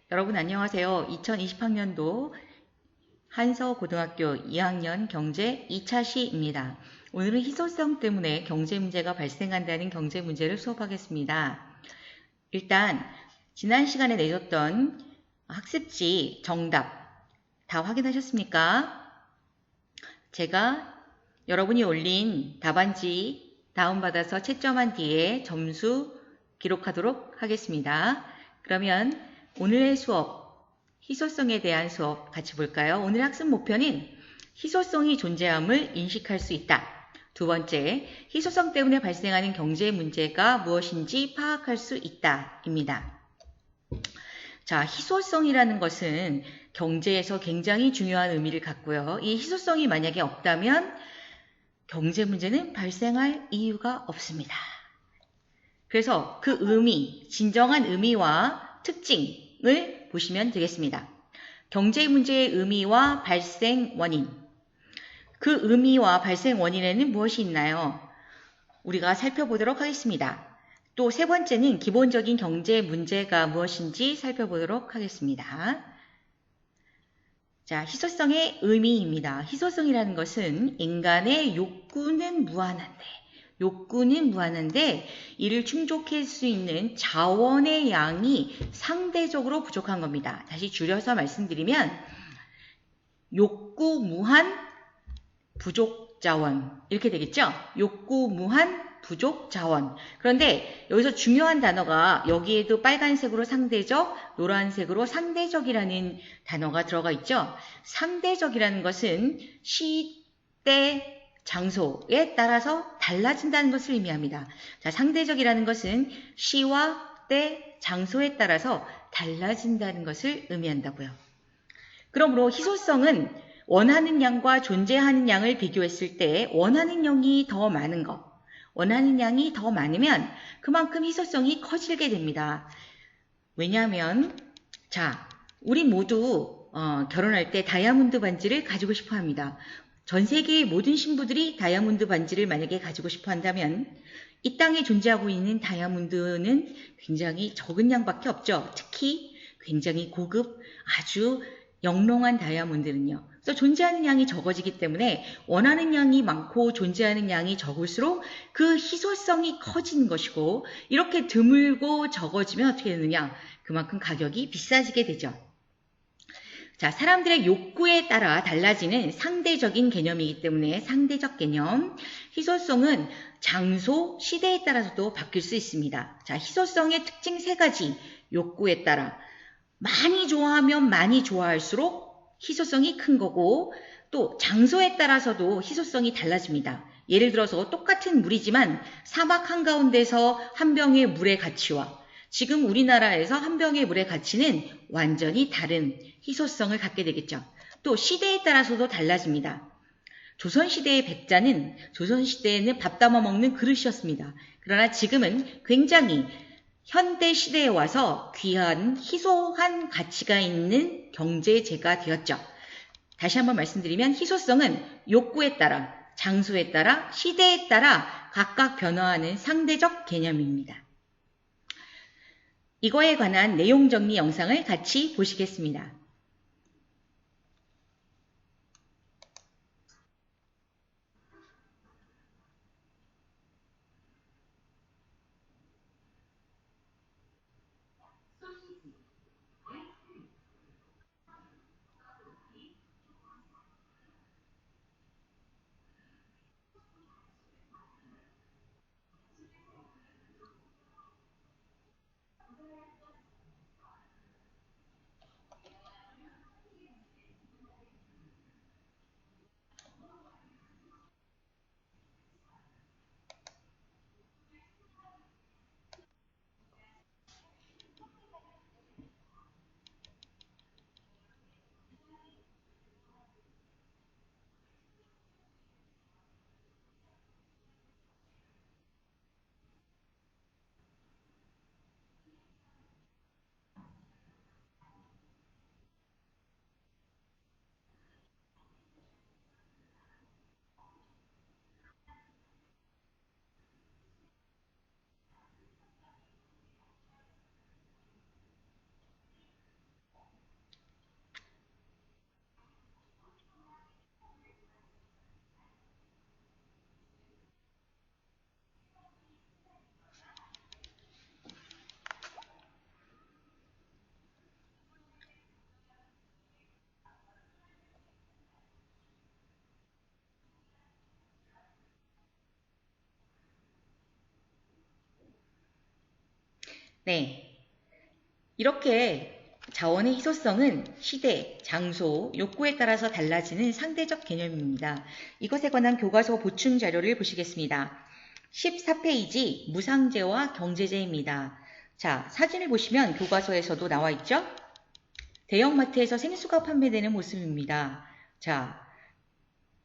여러분 안녕하세요. 2020학년도 한서고등학교 2학년 경제 2차 시입니다. 오늘은 희소성 때문에 경제 문제가 발생한다는 경제 문제를 수업하겠습니다. 일단 지난 시간에 내줬던 학습지 정답 다 확인하셨습니까? 제가 여러분이 올린 답안지 다운받아서 채점한 뒤에 점수 기록하도록 하겠습니다. 그러면 오늘의 수업, 희소성에 대한 수업 같이 볼까요? 오늘 학습 목표는 희소성이 존재함을 인식할 수 있다. 두 번째, 희소성 때문에 발생하는 경제 문제가 무엇인지 파악할 수 있다. 입니다. 자, 희소성이라는 것은 경제에서 굉장히 중요한 의미를 갖고요. 이 희소성이 만약에 없다면 경제 문제는 발생할 이유가 없습니다. 그래서 그 의미, 진정한 의미와 특징을 보시면 되겠습니다. 경제 문제의 의미와 발생 원인. 그 의미와 발생 원인에는 무엇이 있나요? 우리가 살펴보도록 하겠습니다. 또 세 번째는 기본적인 경제 문제가 무엇인지 살펴보도록 하겠습니다. 자, 희소성의 의미입니다. 희소성이라는 것은 인간의 욕구는 무한한데 이를 충족할 수 있는 자원의 양이 상대적으로 부족한 겁니다. 다시 줄여서 말씀드리면 욕구 무한 부족 자원 이렇게 되겠죠? 욕구 무한 부족 자원. 그런데 여기서 중요한 단어가 여기에도 빨간색으로 상대적, 노란색으로 상대적이라는 단어가 들어가 있죠. 상대적이라는 것은 시대, 장소에 따라서 달라진다는 것을 의미합니다. 자, 상대적이라는 것은 시와 때, 장소에 따라서 달라진다는 것을 의미한다고요. 그러므로 희소성은 원하는 양과 존재하는 양을 비교했을 때 원하는 양이 더 많은 것, 원하는 양이 더 많으면 그만큼 희소성이 커지게 됩니다. 왜냐하면 자, 우리 모두 결혼할 때 다이아몬드 반지를 가지고 싶어 합니다. 전 세계의 모든 신부들이 다이아몬드 반지를 만약에 가지고 싶어 한다면 이 땅에 존재하고 있는 다이아몬드는 굉장히 적은 양밖에 없죠. 특히 굉장히 고급, 아주 영롱한 다이아몬드는요. 그래서 존재하는 양이 적어지기 때문에 원하는 양이 많고 존재하는 양이 적을수록 그 희소성이 커지는 것이고 이렇게 드물고 적어지면 어떻게 되느냐? 그만큼 가격이 비싸지게 되죠. 자, 사람들의 욕구에 따라 달라지는 상대적인 개념이기 때문에 상대적 개념, 희소성은 장소, 시대에 따라서도 바뀔 수 있습니다. 자, 희소성의 특징 세 가지, 욕구에 따라 많이 좋아하면 많이 좋아할수록 희소성이 큰 거고 또 장소에 따라서도 희소성이 달라집니다. 예를 들어서 똑같은 물이지만 사막 한가운데서 한 병의 물의 가치와 지금 우리나라에서 한 병의 물의 가치는 완전히 다른 희소성을 갖게 되겠죠. 또 시대에 따라서도 달라집니다. 조선시대의 백자는 조선시대에는 밥 담아 먹는 그릇이었습니다. 그러나 지금은 굉장히 현대 시대에 와서 귀한 희소한 가치가 있는 경제재가 되었죠. 다시 한번 말씀드리면 희소성은 욕구에 따라, 장소에 따라, 시대에 따라 각각 변화하는 상대적 개념입니다. 이거에 관한 내용 정리 영상을 같이 보시겠습니다. 네. 이렇게 자원의 희소성은 시대, 장소, 욕구에 따라서 달라지는 상대적 개념입니다. 이것에 관한 교과서 보충 자료를 보시겠습니다. 14페이지 무상재와 경제재입니다. 자, 사진을 보시면 교과서에서도 나와 있죠? 대형마트에서 생수가 판매되는 모습입니다. 자,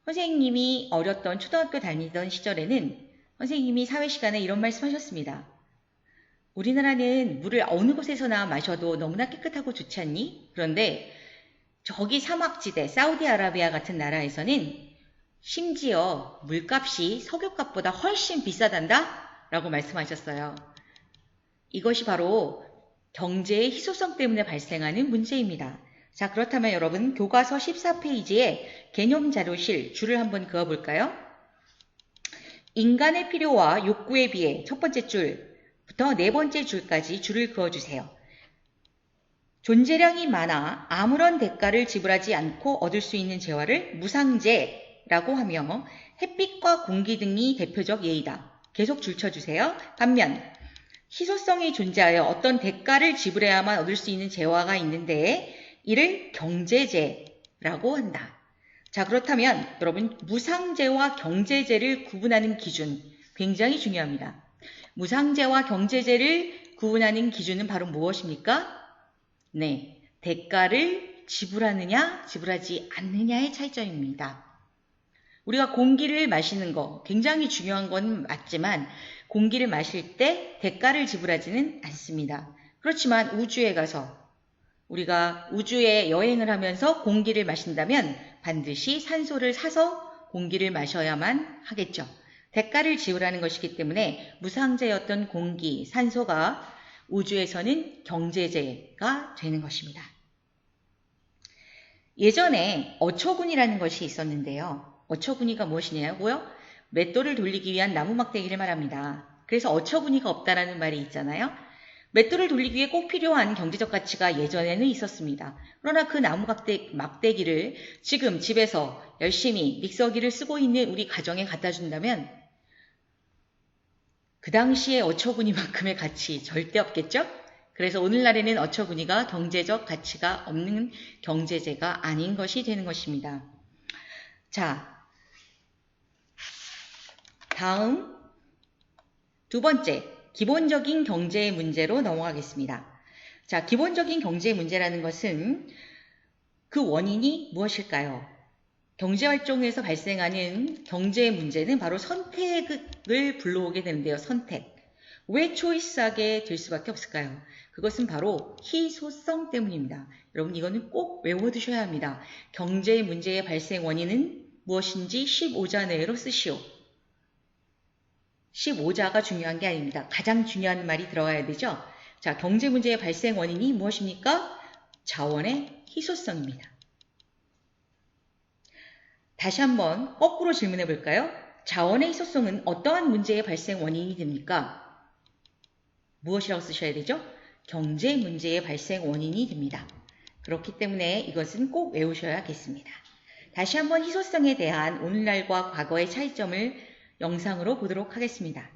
선생님이 어렸던 초등학교 다니던 시절에는 선생님이 사회시간에 이런 말씀 하셨습니다. 우리나라는 물을 어느 곳에서나 마셔도 너무나 깨끗하고 좋지 않니? 그런데 저기 사막지대 사우디아라비아 같은 나라에서는 심지어 물값이 석유값보다 훨씬 비싸단다? 라고 말씀하셨어요. 이것이 바로 경제의 희소성 때문에 발생하는 문제입니다. 자, 그렇다면 여러분 교과서 14페이지에 개념 자료실 줄을 한번 그어볼까요? 인간의 필요와 욕구에 비해 첫 번째 줄부터 네 번째 줄까지 줄을 그어주세요. 존재량이 많아 아무런 대가를 지불하지 않고 얻을 수 있는 재화를 무상재라고 하며 햇빛과 공기 등이 대표적 예이다. 계속 줄 쳐주세요. 반면 희소성이 존재하여 어떤 대가를 지불해야만 얻을 수 있는 재화가 있는데 이를 경제재라고 한다. 자, 그렇다면 여러분 무상재와 경제재를 구분하는 기준 굉장히 중요합니다. 무상재와 경제재를 구분하는 기준은 바로 무엇입니까? 네, 대가를 지불하느냐 지불하지 않느냐의 차이점입니다. 우리가 공기를 마시는 거 굉장히 중요한 건 맞지만 공기를 마실 때 대가를 지불하지는 않습니다. 그렇지만 우주에 가서 우리가 우주에 여행을 하면서 공기를 마신다면 반드시 산소를 사서 공기를 마셔야만 하겠죠. 대가를 지불하는 것이기 때문에 무상재였던 공기, 산소가 우주에서는 경제재가 되는 것입니다. 예전에 어처구니라는 것이 있었는데요. 어처구니가 무엇이냐고요? 맷돌을 돌리기 위한 나무 막대기를 말합니다. 그래서 어처구니가 없다라는 말이 있잖아요. 맷돌을 돌리기 위해 꼭 필요한 경제적 가치가 예전에는 있었습니다. 그러나 그 나무 막대기를 지금 집에서 열심히 믹서기를 쓰고 있는 우리 가정에 갖다 준다면 그 당시에 어처구니만큼의 가치 절대 없겠죠? 그래서 오늘날에는 어처구니가 경제적 가치가 없는 경제재가 아닌 것이 되는 것입니다. 자, 다음 두 번째, 기본적인 경제의 문제로 넘어가겠습니다. 자, 기본적인 경제의 문제라는 것은 그 원인이 무엇일까요? 경제활동에서 발생하는 경제의 문제는 바로 선택을 불러오게 되는데요. 선택. 왜 초이스하게 될 수밖에 없을까요? 그것은 바로 희소성 때문입니다. 여러분 이거는 꼭 외워두셔야 합니다. 경제의 문제의 발생 원인은 무엇인지 15자 내로 쓰시오. 15자가 중요한 게 아닙니다. 가장 중요한 말이 들어가야 되죠. 자, 경제 문제의 발생 원인이 무엇입니까? 자원의 희소성입니다. 다시 한번 거꾸로 질문해 볼까요? 자원의 희소성은 어떠한 문제의 발생 원인이 됩니까? 무엇이라고 쓰셔야 되죠? 경제 문제의 발생 원인이 됩니다. 그렇기 때문에 이것은 꼭 외우셔야겠습니다. 다시 한번 희소성에 대한 오늘날과 과거의 차이점을 영상으로 보도록 하겠습니다.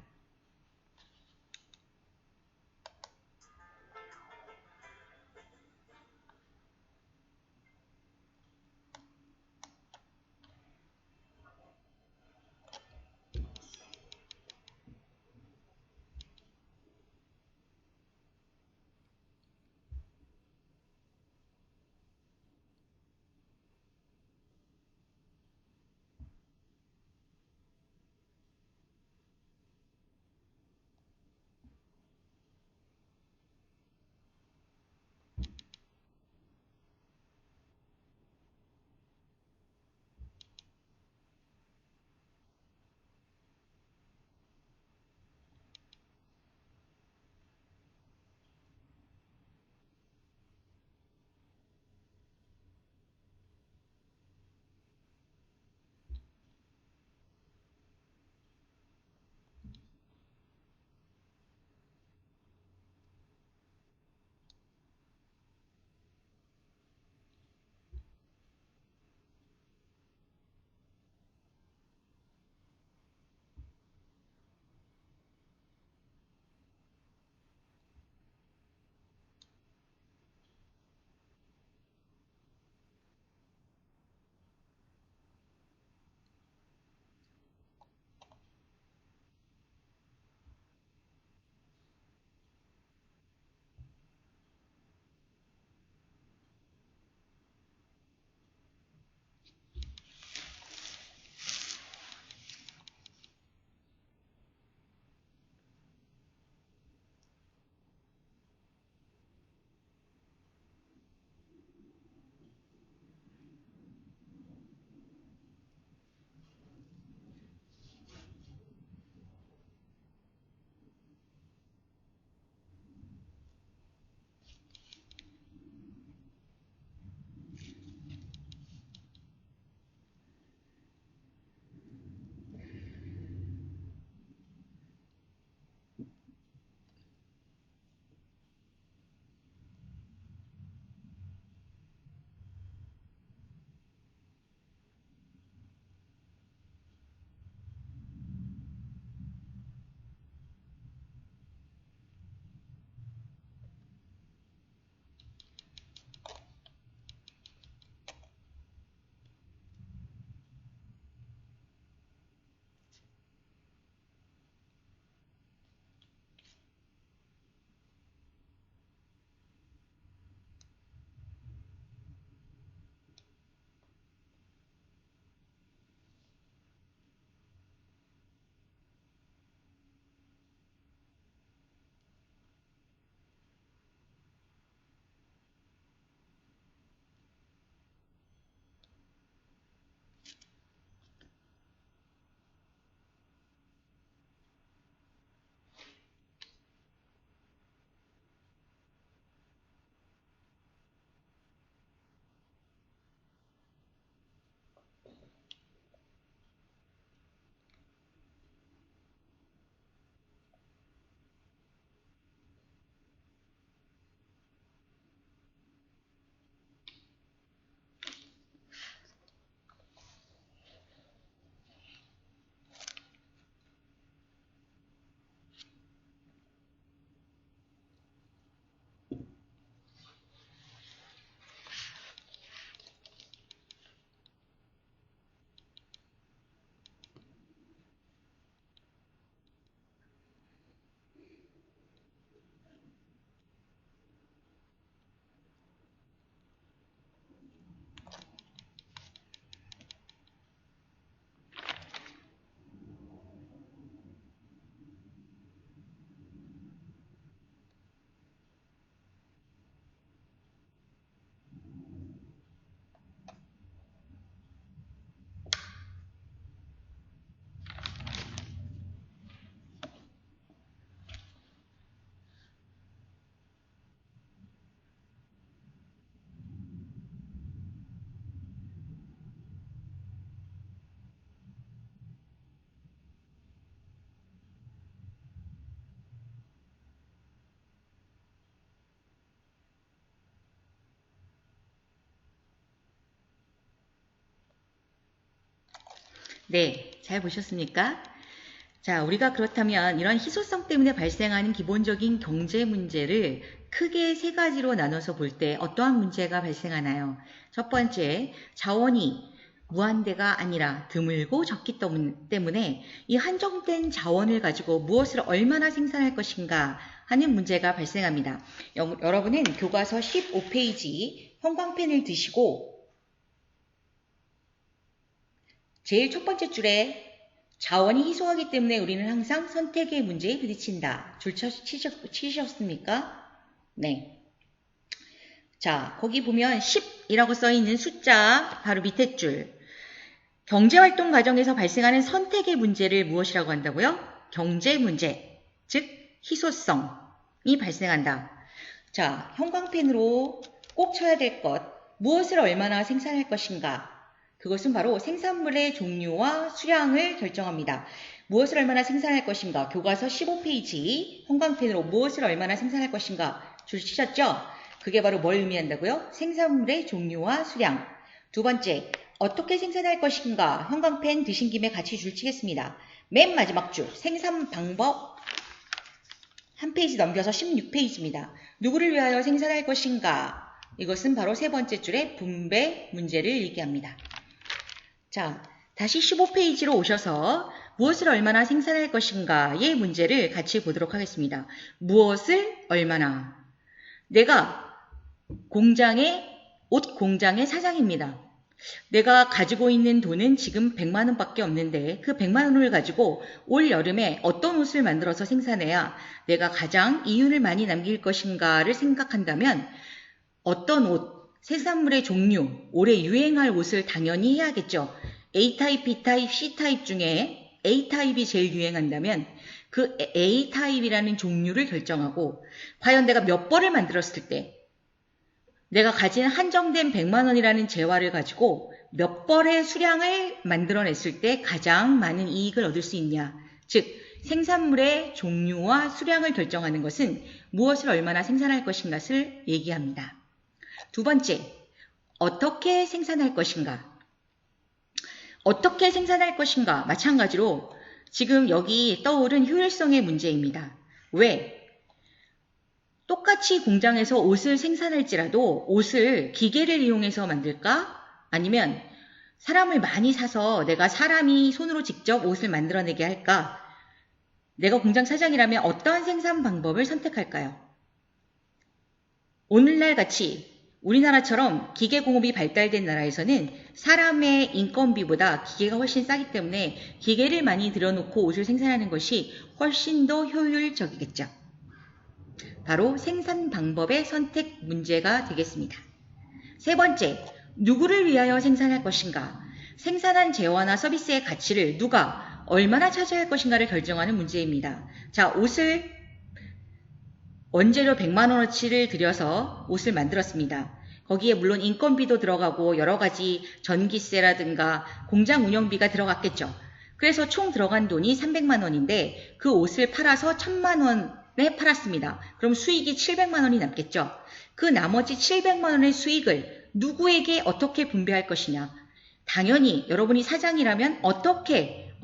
네, 잘 보셨습니까? 자, 우리가 그렇다면 이런 희소성 때문에 발생하는 기본적인 경제 문제를 크게 세 가지로 나눠서 볼 때 어떠한 문제가 발생하나요? 첫 번째, 자원이 무한대가 아니라 드물고 적기 때문에 이 한정된 자원을 가지고 무엇을 얼마나 생산할 것인가 하는 문제가 발생합니다. 여러분은 교과서 15페이지 형광펜을 드시고 제일 첫 번째 줄에 자원이 희소하기 때문에 우리는 항상 선택의 문제에 부딪힌다. 줄 치셨습니까? 네. 자, 거기 보면 10이라고 써있는 숫자 바로 밑에 줄. 경제활동 과정에서 발생하는 선택의 문제를 무엇이라고 한다고요? 경제 문제, 즉 희소성이 발생한다. 자, 형광펜으로 꼭 쳐야 될 것, 무엇을 얼마나 생산할 것인가? 그것은 바로 생산물의 종류와 수량을 결정합니다. 무엇을 얼마나 생산할 것인가? 교과서 15페이지 형광펜으로 무엇을 얼마나 생산할 것인가? 줄 치셨죠? 그게 바로 뭘 의미한다고요? 생산물의 종류와 수량. 두 번째, 어떻게 생산할 것인가? 형광펜 드신 김에 같이 줄 치겠습니다. 맨 마지막 줄, 생산 방법. 한 페이지 넘겨서 16페이지입니다. 누구를 위하여 생산할 것인가? 이것은 바로 세 번째 줄의 분배 문제를 얘기합니다. 자, 다시 15페이지로 오셔서 무엇을 얼마나 생산할 것인가의 문제를 같이 보도록 하겠습니다. 무엇을 얼마나? 내가 옷 공장의 사장입니다. 내가 가지고 있는 돈은 지금 100만 원밖에 없는데 그 100만 원을 가지고 올 여름에 어떤 옷을 만들어서 생산해야 내가 가장 이윤을 많이 남길 것인가를 생각한다면 어떤 옷, 생산물의 종류, 올해 유행할 옷을 당연히 해야겠죠. A타입, B타입, C타입 중에 A타입이 제일 유행한다면 그 A타입이라는 종류를 결정하고 과연 내가 몇 벌을 만들었을 때 내가 가진 한정된 100만 원이라는 재화를 가지고 몇 벌의 수량을 만들어냈을 때 가장 많은 이익을 얻을 수 있냐. 즉 생산물의 종류와 수량을 결정하는 것은 무엇을 얼마나 생산할 것인가를 얘기합니다. 두 번째, 어떻게 생산할 것인가? 어떻게 생산할 것인가? 마찬가지로 지금 여기 떠오른 효율성의 문제입니다. 왜? 똑같이 공장에서 옷을 생산할지라도 옷을 기계를 이용해서 만들까? 아니면 사람을 많이 사서 내가 사람이 손으로 직접 옷을 만들어내게 할까? 내가 공장 사장이라면 어떠한 생산 방법을 선택할까요? 오늘날 같이 우리나라처럼 기계공업이 발달된 나라에서는 사람의 인건비보다 기계가 훨씬 싸기 때문에 기계를 많이 들여놓고 옷을 생산하는 것이 훨씬 더 효율적이겠죠. 바로 생산 방법의 선택 문제가 되겠습니다. 세 번째, 누구를 위하여 생산할 것인가? 생산한 재화나 서비스의 가치를 누가 얼마나 차지할 것인가를 결정하는 문제입니다. 자, 옷을 원재료 100만 원어치를 들여서 옷을 만들었습니다. 거기에 물론 인건비도 들어가고 여러 가지 전기세라든가 공장 운영비가 들어갔겠죠. 그래서 총 들어간 돈이 300만 원인데 그 옷을 팔아서 1000만 원에 팔았습니다. 그럼 수익이 700만 원이 남겠죠. 그 나머지 700만 원의 수익을 누구에게 어떻게 분배할 것이냐. 당연히 여러분이 사장이라면 어떻게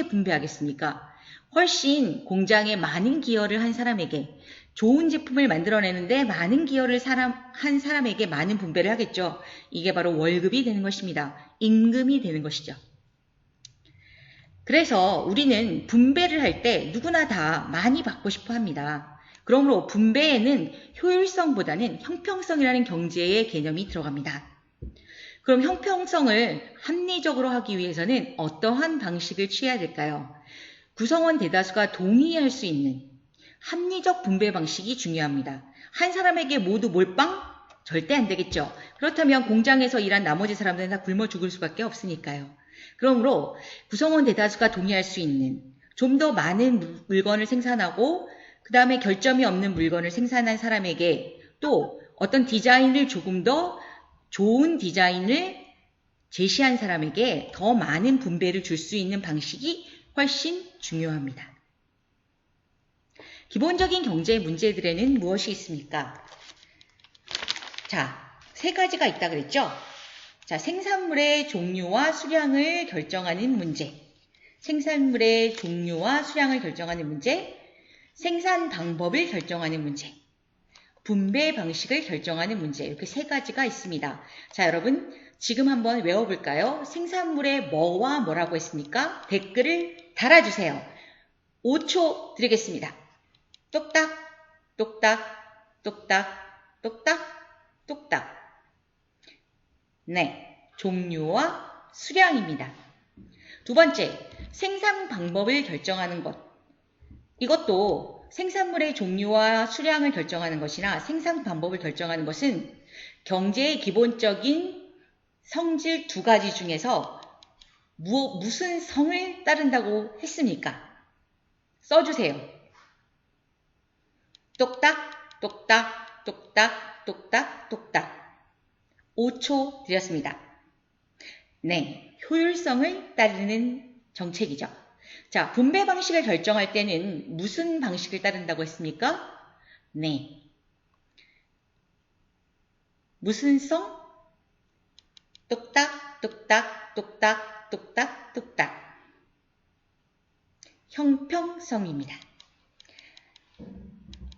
분배하겠습니까? 훨씬 공장에 많은 기여를 한 사람에게 좋은 제품을 만들어내는데 많은 기여를 한 사람에게 많은 분배를 하겠죠. 이게 바로 월급이 되는 것입니다. 임금이 되는 것이죠. 그래서 우리는 분배를 할 때 누구나 다 많이 받고 싶어 합니다. 그러므로 분배에는 효율성보다는 형평성이라는 경제의 개념이 들어갑니다. 그럼 형평성을 합리적으로 하기 위해서는 어떠한 방식을 취해야 될까요? 구성원 대다수가 동의할 수 있는 합리적 분배 방식이 중요합니다. 한 사람에게 모두 몰빵? 절대 안 되겠죠. 그렇다면 공장에서 일한 나머지 사람들은 다 굶어 죽을 수밖에 없으니까요. 그러므로 구성원 대다수가 동의할 수 있는 좀 더 많은 물건을 생산하고 그 다음에 결점이 없는 물건을 생산한 사람에게 또 어떤 디자인을 조금 더 좋은 디자인을 제시한 사람에게 더 많은 분배를 줄 수 있는 방식이 훨씬 중요합니다. 기본적인 경제 문제들에는 무엇이 있습니까? 자, 세 가지가 있다 그랬죠? 자, 생산물의 종류와 수량을 결정하는 문제. 생산물의 종류와 수량을 결정하는 문제, 생산 방법을 결정하는 문제, 분배 방식을 결정하는 문제, 이렇게 세 가지가 있습니다. 자, 여러분 지금 한번 외워볼까요? 생산물에 뭐와 뭐라고 했습니까? 댓글을 달아주세요. 5초 드리겠습니다. 똑딱, 똑딱, 똑딱, 똑딱, 똑딱. 네, 종류와 수량입니다. 두 번째, 생산 방법을 결정하는 것. 이것도 생산물의 종류와 수량을 결정하는 것이나 생산 방법을 결정하는 것은 경제의 기본적인 성질 두 가지 중에서 무슨 성을 따른다고 했습니까? 써주세요. 똑딱, 똑딱, 똑딱, 똑딱, 똑딱. 5초 드렸습니다. 네, 효율성을 따르는 정책이죠. 자, 분배 방식을 결정할 때는 무슨 방식을 따른다고 했습니까? 네. 무슨 성? 똑딱, 똑딱, 똑딱, 똑딱, 똑딱. 형평성입니다.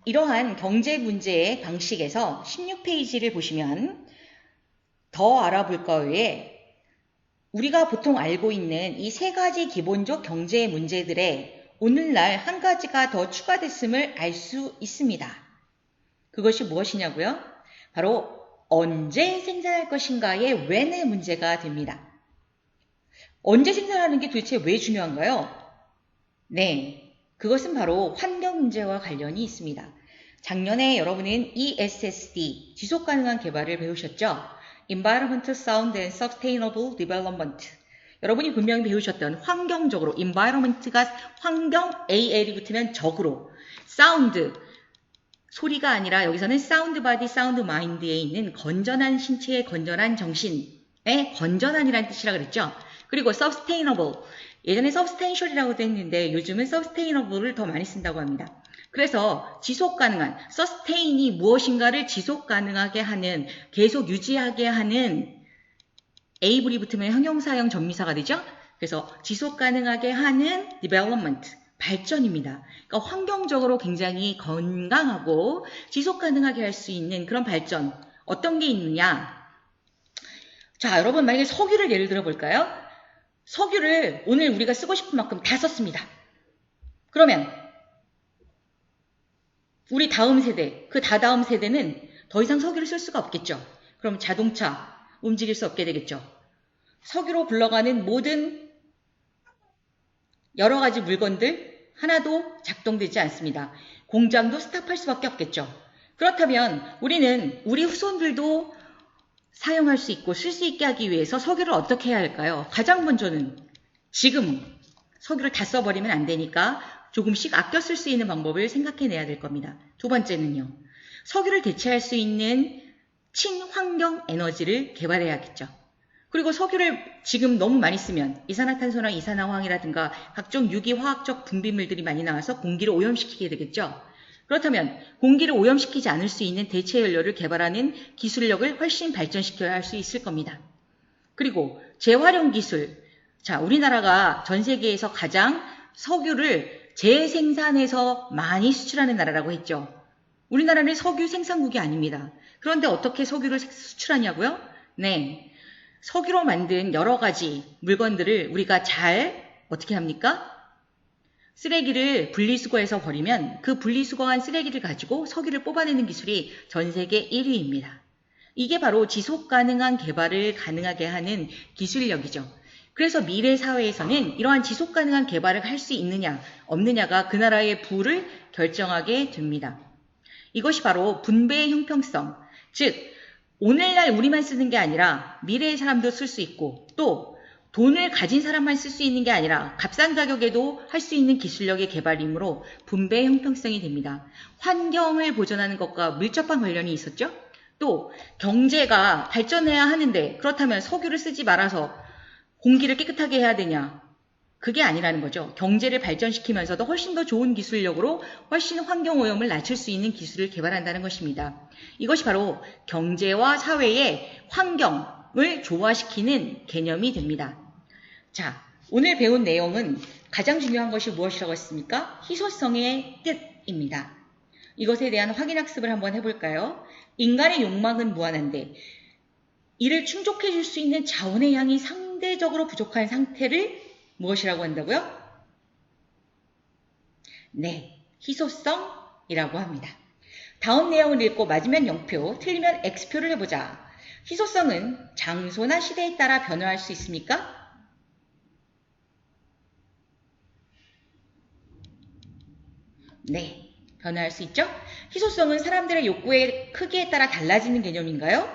이러한 경제 문제의 방식에서 16페이지를 보시면 더 알아볼 거에 우리가 보통 알고 있는 이 세 가지 기본적 경제 문제들에 오늘날 한 가지가 더 추가됐음을 알 수 있습니다. 그것이 무엇이냐고요? 바로 언제 생산할 것인가의 when의 문제가 됩니다. 언제 생산하는 게 도대체 왜 중요한가요? 네, 그것은 바로 환경 문제와 관련이 있습니다. 작년에 여러분은 ESSD, 지속가능한 개발을 배우셨죠? Environmental Sound and Sustainable Development. 여러분이 분명히 배우셨던 환경적으로, environment가 환경, AL이 붙으면 적으로, sound, 소리가 아니라 여기서는 sound body, sound mind에 있는 건전한 신체의 건전한 정신의 건전한이라는 뜻이라 그랬죠. 그리고 sustainable, 예전에 substantial이라고도 했는데 요즘은 sustainable을 더 많이 쓴다고 합니다. 그래서 지속가능한, sustain이 무엇인가를 지속가능하게 하는, 계속 유지하게 하는 able이 붙으면 형용사형 전미사가 되죠. 그래서 지속가능하게 하는 development, 발전입니다. 그러니까 환경적으로 굉장히 건강하고 지속가능하게 할 수 있는 그런 발전, 어떤 게 있느냐. 자, 여러분 만약에 석유를 예를 들어 볼까요? 석유를 오늘 우리가 쓰고 싶은 만큼 다 썼습니다. 그러면 우리 다음 세대, 그 다다음 세대는 더 이상 석유를 쓸 수가 없겠죠. 그럼 자동차 움직일 수 없게 되겠죠. 석유로 굴러가는 모든 여러 가지 물건들 하나도 작동되지 않습니다. 공장도 스탑할 수밖에 없겠죠. 그렇다면 우리는 우리 후손들도 사용할 수 있고 쓸 수 있게 하기 위해서 석유를 어떻게 해야 할까요? 가장 먼저는 지금 석유를 다 써버리면 안 되니까 조금씩 아껴 쓸 수 있는 방법을 생각해내야 될 겁니다. 두 번째는요. 석유를 대체할 수 있는 친환경 에너지를 개발해야겠죠. 그리고 석유를 지금 너무 많이 쓰면 이산화탄소나 이산화황이라든가 각종 유기화학적 분비물들이 많이 나와서 공기를 오염시키게 되겠죠. 그렇다면 공기를 오염시키지 않을 수 있는 대체 연료를 개발하는 기술력을 훨씬 발전시켜야 할 수 있을 겁니다. 그리고 재활용 기술. 자, 우리나라가 전 세계에서 가장 석유를 재생산해서 많이 수출하는 나라라고 했죠. 우리나라는 석유 생산국이 아닙니다. 그런데 어떻게 석유를 수출하냐고요? 네, 석유로 만든 여러 가지 물건들을 우리가 잘 어떻게 합니까? 쓰레기를 분리수거해서 버리면 그 분리수거한 쓰레기를 가지고 석유를 뽑아내는 기술이 전 세계 1위입니다. 이게 바로 지속가능한 개발을 가능하게 하는 기술력이죠. 그래서 미래 사회에서는 이러한 지속가능한 개발을 할 수 있느냐 없느냐가 그 나라의 부를 결정하게 됩니다. 이것이 바로 분배의 형평성, 즉 오늘날 우리만 쓰는 게 아니라 미래의 사람도 쓸 수 있고 또 돈을 가진 사람만 쓸 수 있는 게 아니라 값싼 가격에도 할 수 있는 기술력의 개발이므로 분배의 형평성이 됩니다. 환경을 보존하는 것과 밀접한 관련이 있었죠. 또 경제가 발전해야 하는데 그렇다면 석유를 쓰지 말아서 공기를 깨끗하게 해야 되냐? 그게 아니라는 거죠. 경제를 발전시키면서도 훨씬 더 좋은 기술력으로 훨씬 환경오염을 낮출 수 있는 기술을 개발한다는 것입니다. 이것이 바로 경제와 사회의 환경을 조화시키는 개념이 됩니다. 자, 오늘 배운 내용은 가장 중요한 것이 무엇이라고 했습니까? 희소성의 뜻입니다. 이것에 대한 확인 학습을 한번 해볼까요? 인간의 욕망은 무한한데 이를 충족해 줄 수 있는 자원의 양이 상대적으로 부족한 상태를 무엇이라고 한다고요? 네, 희소성이라고 합니다. 다음 내용을 읽고 맞으면 0표, 틀리면 X표를 해보자. 희소성은 장소나 시대에 따라 변화할 수 있습니까? 네, 변화할 수 있죠? 희소성은 사람들의 욕구의 크기에 따라 달라지는 개념인가요?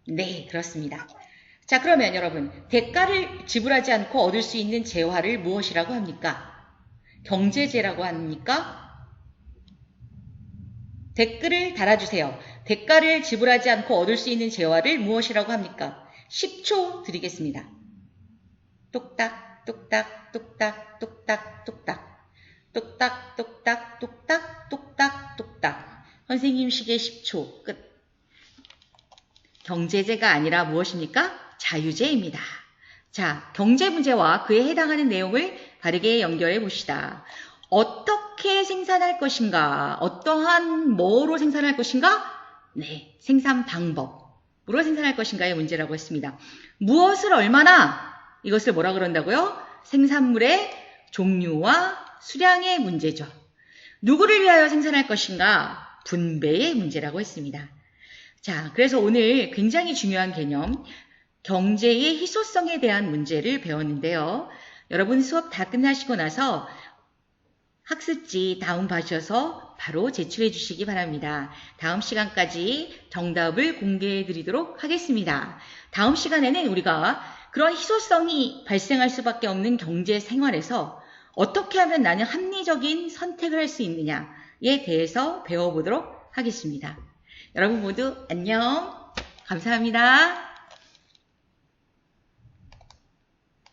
네, 그렇습니다. 자, 그러면 여러분, 대가를 지불하지 않고 얻을 수 있는 재화를 무엇이라고 합니까? 경제재라고 합니까? 댓글을 달아주세요. 대가를 지불하지 않고 얻을 수 있는 재화를 무엇이라고 합니까? 10초 드리겠습니다. 똑딱, 똑딱, 똑딱, 똑딱, 똑딱. 똑딱, 똑딱, 똑딱, 똑딱, 똑딱. 선생님 시계 10초 끝. 경제재가 아니라 무엇입니까? 자유재입니다. 자, 경제 문제와 그에 해당하는 내용을 바르게 연결해 봅시다. 어떻게 생산할 것인가? 어떠한 뭐로 생산할 것인가? 네, 생산 방법으로 생산할 것인가의 문제라고 했습니다. 무엇을 얼마나? 이것을 뭐라 그런다고요? 생산물의 종류와 수량의 문제죠. 누구를 위하여 생산할 것인가? 분배의 문제라고 했습니다. 자, 그래서 오늘 굉장히 중요한 개념, 경제의 희소성에 대한 문제를 배웠는데요. 여러분 수업 다 끝나시고 나서 학습지 다운받으셔서 바로 제출해 주시기 바랍니다. 다음 시간까지 정답을 공개해 드리도록 하겠습니다. 다음 시간에는 우리가 그런 희소성이 발생할 수밖에 없는 경제 생활에서 어떻게 하면 나는 합리적인 선택을 할 수 있느냐에 대해서 배워보도록 하겠습니다. 여러분 모두 안녕. 감사합니다.